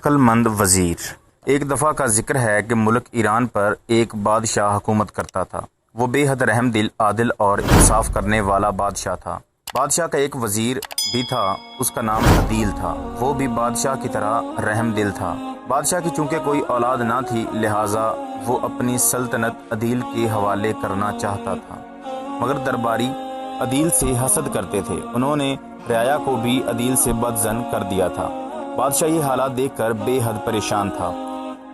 عقل مند وزیر۔ ایک دفعہ کا ذکر ہے کہ ملک ایران پر ایک بادشاہ حکومت کرتا تھا۔ وہ بے حد رحم دل، عادل اور انصاف کرنے والا بادشاہ تھا۔ بادشاہ کا ایک وزیر بھی تھا، اس کا نام عدیل تھا۔ وہ بھی بادشاہ کی طرح رحم دل تھا۔ بادشاہ کی چونکہ کوئی اولاد نہ تھی، لہٰذا وہ اپنی سلطنت عدیل کے حوالے کرنا چاہتا تھا، مگر درباری عدیل سے حسد کرتے تھے۔ انہوں نے رعایا کو بھی عدیل سے بدظن کر دیا تھا۔ بادشاہ یہ حالات دیکھ کر بے حد پریشان تھا۔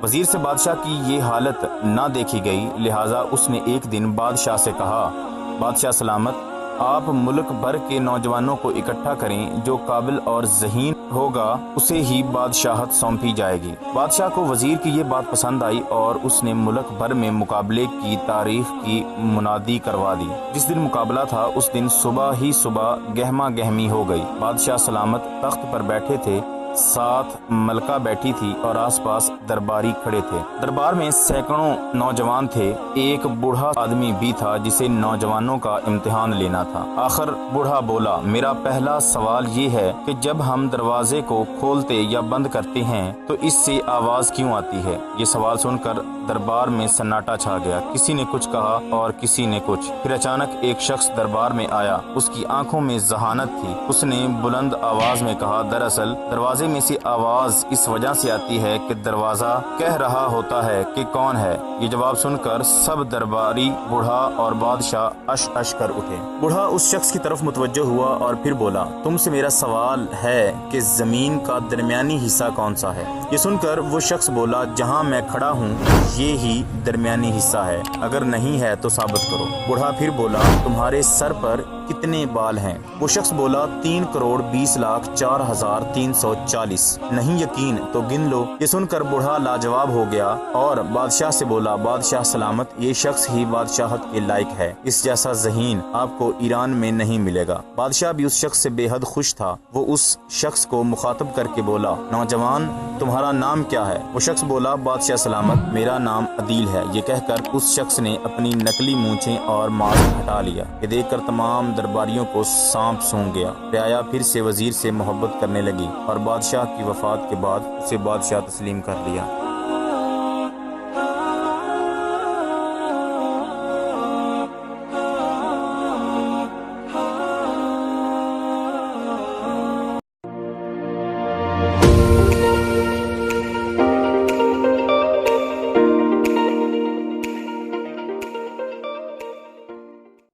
وزیر سے بادشاہ کی یہ حالت نہ دیکھی گئی، لہٰذا اس نے ایک دن بادشاہ سے کہا، بادشاہ سلامت، آپ ملک بھر کے نوجوانوں کو اکٹھا کریں، جو قابل اور ذہین ہوگا اسے ہی بادشاہت سونپی جائے گی۔ بادشاہ کو وزیر کی یہ بات پسند آئی اور اس نے ملک بھر میں مقابلے کی تاریخ کی منادی کروا دی۔ جس دن مقابلہ تھا اس دن صبح ہی صبح گہما گہمی ہو گئی۔ بادشاہ سلامت تخت پر بیٹھے تھے، ساتھ ملکہ بیٹھی تھی اور آس پاس درباری کھڑے تھے۔ دربار میں سینکڑوں نوجوان تھے۔ ایک بوڑھا آدمی بھی تھا جسے نوجوانوں کا امتحان لینا تھا۔ آخر بوڑھا بولا، میرا پہلا سوال یہ ہے کہ جب ہم دروازے کو کھولتے یا بند کرتے ہیں تو اس سے آواز کیوں آتی ہے؟ یہ سوال سن کر دربار میں سناٹا چھا گیا۔ کسی نے کچھ کہا اور کسی نے کچھ۔ پھر اچانک ایک شخص دربار میں آیا۔ اس کی آنکھوں میں ذہانت تھی۔ اس نے بلند آواز میں کہا، دراصل دروازے میں سے آواز اس وجہ سے آتی ہے کہ دروازہ کہہ رہا ہوتا ہے کہ کون ہے۔ یہ جواب سن کر سب درباری، بوڑھا اور بادشاہ اش اش کر اٹھے۔ بوڑھا اس شخص کی طرف متوجہ ہوا اور پھر بولا، تم سے میرا سوال ہے کہ زمین کا درمیانی حصہ کون سا ہے؟ یہ سن کر وہ شخص بولا، جہاں میں کھڑا ہوں یہ ہی درمیانی حصہ ہے، اگر نہیں ہے تو ثابت کرو۔ بوڑھا پھر بولا، تمہارے سر پر کتنے بال ہیں؟ وہ شخص بولا، 3,20,04,340۔ نہیں یقین تو گن لو۔ یہ سن کر بوڑھا لاجواب ہو گیا اور بادشاہ سے بولا، بادشاہ سلامت، یہ شخص ہی بادشاہت کے لائق ہے، اس جیسا ذہین آپ کو ایران میں نہیں ملے گا۔ بادشاہ بھی اس شخص سے بے حد خوش تھا۔ وہ اس شخص کو مخاطب کر کے بولا، نوجوان، تمہارا نام کیا ہے؟ وہ شخص بولا، بادشاہ سلامت، میرا نام عدیل ہے۔ یہ کہہ کر اس شخص نے اپنی نکلی مونچھیں اور ماسک ہٹا لیا۔ یہ دیکھ کر تمام درباریوں کو سانپ سونگ گیا۔ رعایا پھر سے وزیر سے محبت کرنے لگی اور بادشاہ کی وفات کے بعد اسے بادشاہ تسلیم کر لیا۔